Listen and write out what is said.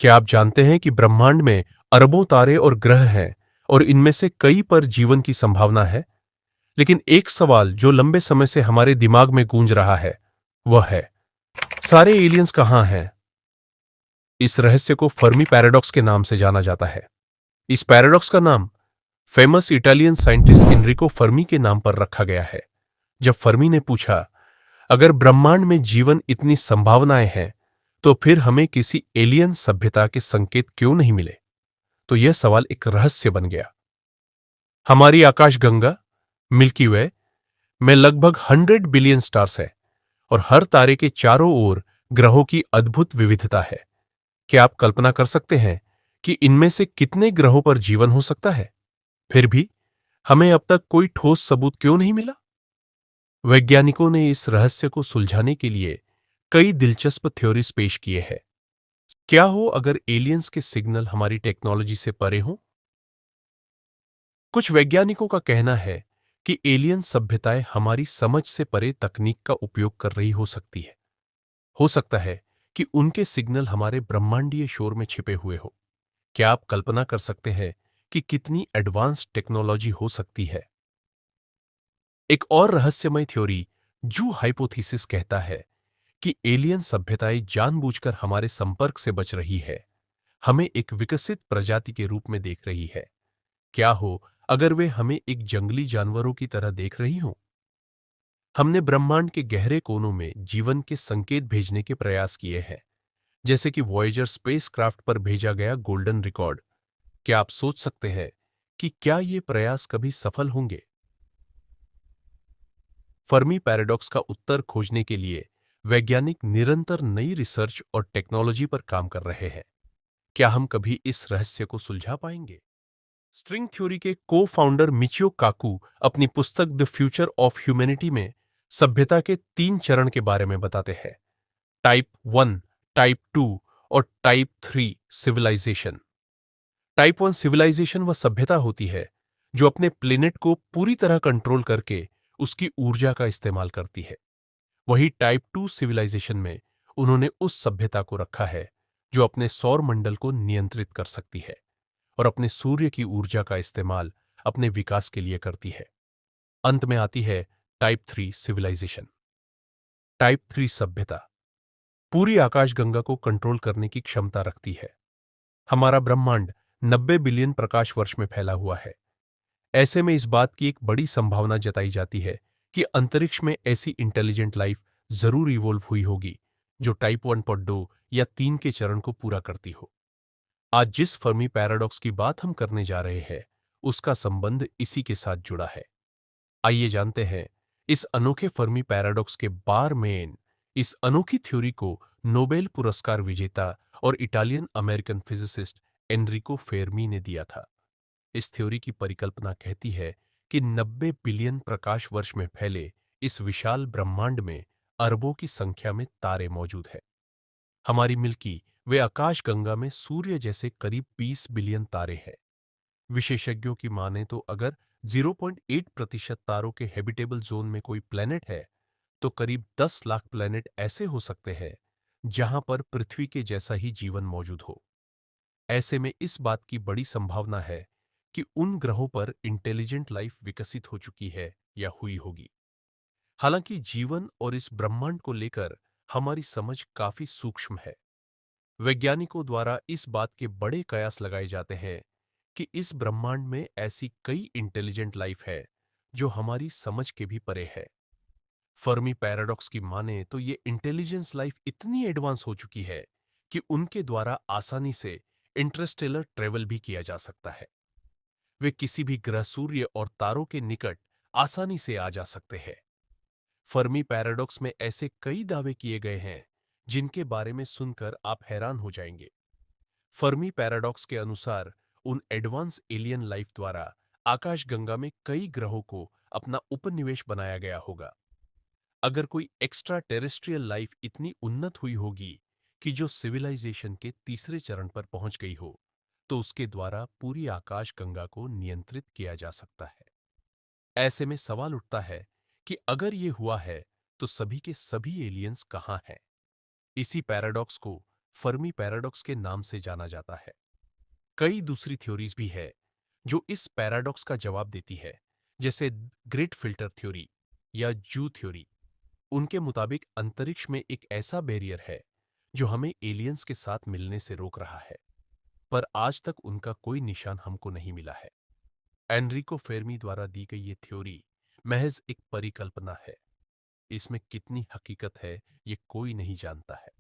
क्या आप जानते हैं कि ब्रह्मांड में अरबों तारे और ग्रह हैं और इनमें से कई पर जीवन की संभावना है? लेकिन एक सवाल जो लंबे समय से हमारे दिमाग में गूंज रहा है, वह है, सारे एलियंस कहाँ हैं? इस रहस्य को फर्मी पैराडॉक्स के नाम से जाना जाता है। इस पैराडॉक्स का नाम famous Italian scientist Enrico Fermi के नाम पर रखा गया है। जब फर्मी ने पूछा, अगर ब्रह्मांड में जीवन इतनी संभावनाएं हैं, तो फिर हमें किसी एलियन सभ्यता के संकेत क्यों नहीं मिले? तो यह सवाल एक रहस्य बन गया। हमारी आकाशगंगा मिल्की वे में लगभग 100 बिलियन स्टार्स है और हर तारे के चारों ओर ग्रहों की अद्भुत विविधता है। क्या आप कल्पना कर सकते हैं कि इनमें से कितने ग्रहों पर जीवन हो सकता है? फिर भी हमें अब तक कोई ठोस सबूत क्यों नहीं मिला? वैज्ञानिकों ने इस रहस्य को सुलझाने के लिए कई दिलचस्प थ्योरीज पेश किए हैं। क्या हो अगर एलियंस के सिग्नल हमारी टेक्नोलॉजी से परे हों? कुछ वैज्ञानिकों का कहना है कि एलियन सभ्यताएं हमारी समझ से परे तकनीक का उपयोग कर रही हो सकती है। हो सकता है कि उनके सिग्नल हमारे ब्रह्मांडीय शोर में छिपे हुए हो। क्या आप कल्पना कर सकते हैं कि कितनी एडवांस टेक्नोलॉजी हो सकती है? एक और रहस्यमय थ्योरी, जू हाइपोथेसिस, कहता है कि एलियन सभ्यताएं जानबूझकर हमारे संपर्क से बच रही है, हमें एक विकसित प्रजाति के रूप में देख रही है। क्या हो अगर वे हमें एक जंगली जानवरों की तरह देख रही हों? हमने ब्रह्मांड के गहरे कोनों में जीवन के संकेत भेजने के प्रयास किए हैं, जैसे कि वॉयेजर स्पेसक्राफ्ट पर भेजा गया गोल्डन रिकॉर्ड। क्या आप सोच सकते हैं कि क्या ये प्रयास कभी सफल होंगे? फर्मी पैराडॉक्स का उत्तर खोजने के लिए वैज्ञानिक निरंतर नई रिसर्च और टेक्नोलॉजी पर काम कर रहे हैं। क्या हम कभी इस रहस्य को सुलझा पाएंगे? स्ट्रिंग थ्योरी के को फाउंडर मिचियो काकू अपनी पुस्तक द फ्यूचर ऑफ ह्यूमैनिटी में सभ्यता के 3 चरण के बारे में बताते हैं: टाइप 1, टाइप 2 और टाइप 3 सिविलाइजेशन। टाइप 1 सिविलाइजेशन वह सभ्यता होती है जो अपने प्लेनेट को पूरी तरह कंट्रोल करके उसकी ऊर्जा का इस्तेमाल करती है। वही टाइप 2 सिविलाइजेशन में उन्होंने उस सभ्यता को रखा है जो अपने सौर मंडल को नियंत्रित कर सकती है और अपने सूर्य की ऊर्जा का इस्तेमाल अपने विकास के लिए करती है। अंत में आती है टाइप 3 सिविलाइजेशन। टाइप 3 सभ्यता पूरी आकाशगंगा को कंट्रोल करने की क्षमता रखती है। हमारा ब्रह्मांड 90 बिलियन प्रकाश वर्ष में फैला हुआ है। ऐसे में इस बात की एक बड़ी संभावना जताई जाती है कि अंतरिक्ष में ऐसी इंटेलिजेंट लाइफ जरूर इवोल्व हुई होगी जो टाइप 1.2 या 3 के चरण को पूरा करती हो। आज जिस फर्मी पैराडॉक्स की बात हम करने जा रहे हैं, उसका संबंध इसी के साथ जुड़ा है। आइए जानते हैं इस अनोखे फर्मी पैराडॉक्स के बार मेन। इस अनोखी थ्योरी को नोबेल पुरस्कार विजेता और Italian American physicist Enrico Fermi ने दिया था। इस थ्योरी की परिकल्पना कहती है कि 90 बिलियन प्रकाश वर्ष में फैले इस विशाल ब्रह्मांड में अरबों की संख्या में तारे मौजूद हैं। हमारी मिल्की वे आकाशगंगा में सूर्य जैसे करीब 20 बिलियन तारे हैं। विशेषज्ञों की माने तो अगर 0.8% तारों के हैबिटेबल जोन में कोई प्लेनेट है, तो करीब 10 लाख प्लेनेट ऐसे हो सकते हैं जहां पर पृथ्वी के जैसा ही जीवन मौजूद हो। ऐसे में इस बात की बड़ी संभावना है कि उन ग्रहों पर इंटेलिजेंट लाइफ विकसित हो चुकी है या हुई होगी। हालांकि जीवन और इस ब्रह्मांड को लेकर हमारी समझ काफी सूक्ष्म है। वैज्ञानिकों द्वारा इस बात के बड़े कयास लगाए जाते हैं कि इस ब्रह्मांड में ऐसी कई इंटेलिजेंट लाइफ है जो हमारी समझ के भी परे है। फर्मी पैराडॉक्स की माने तो ये इंटेलिजेंस लाइफ इतनी एडवांस हो चुकी है कि उनके द्वारा आसानी से इंटरस्टेलर ट्रेवल भी किया जा सकता है। वे किसी भी ग्रह, सूर्य और तारों के निकट आसानी से आ जा सकते हैं। फर्मी पैराडॉक्स में ऐसे कई दावे किए गए हैं जिनके बारे में सुनकर आप हैरान हो जाएंगे। फर्मी पैराडॉक्स के अनुसार उन एडवांस एलियन लाइफ द्वारा आकाशगंगा में कई ग्रहों को अपना उपनिवेश बनाया गया होगा। अगर कोई एक्स्ट्रा टेरेस्ट्रियल लाइफ इतनी उन्नत हुई होगी कि जो सिविलाइजेशन के तीसरे चरण पर पहुंच गई हो, तो उसके द्वारा पूरी आकाशगंगा को नियंत्रित किया जा सकता है। ऐसे में सवाल उठता है कि अगर ये हुआ है, तो सभी के सभी एलियंस कहां हैं? इसी पैराडॉक्स को फर्मी पैराडॉक्स के नाम से जाना जाता है। कई दूसरी थ्योरीज भी है जो इस पैराडॉक्स का जवाब देती है, जैसे ग्रेट फिल्टर थ्योरी या जू थ्योरी। उनके मुताबिक अंतरिक्ष में एक ऐसा बैरियर है जो हमें एलियंस के साथ मिलने से रोक रहा है, पर आज तक उनका कोई निशान हमको नहीं मिला है। एनरिको फेर्मी द्वारा दी गई ये थ्योरी महज एक परिकल्पना है। इसमें कितनी हकीकत है ये कोई नहीं जानता है।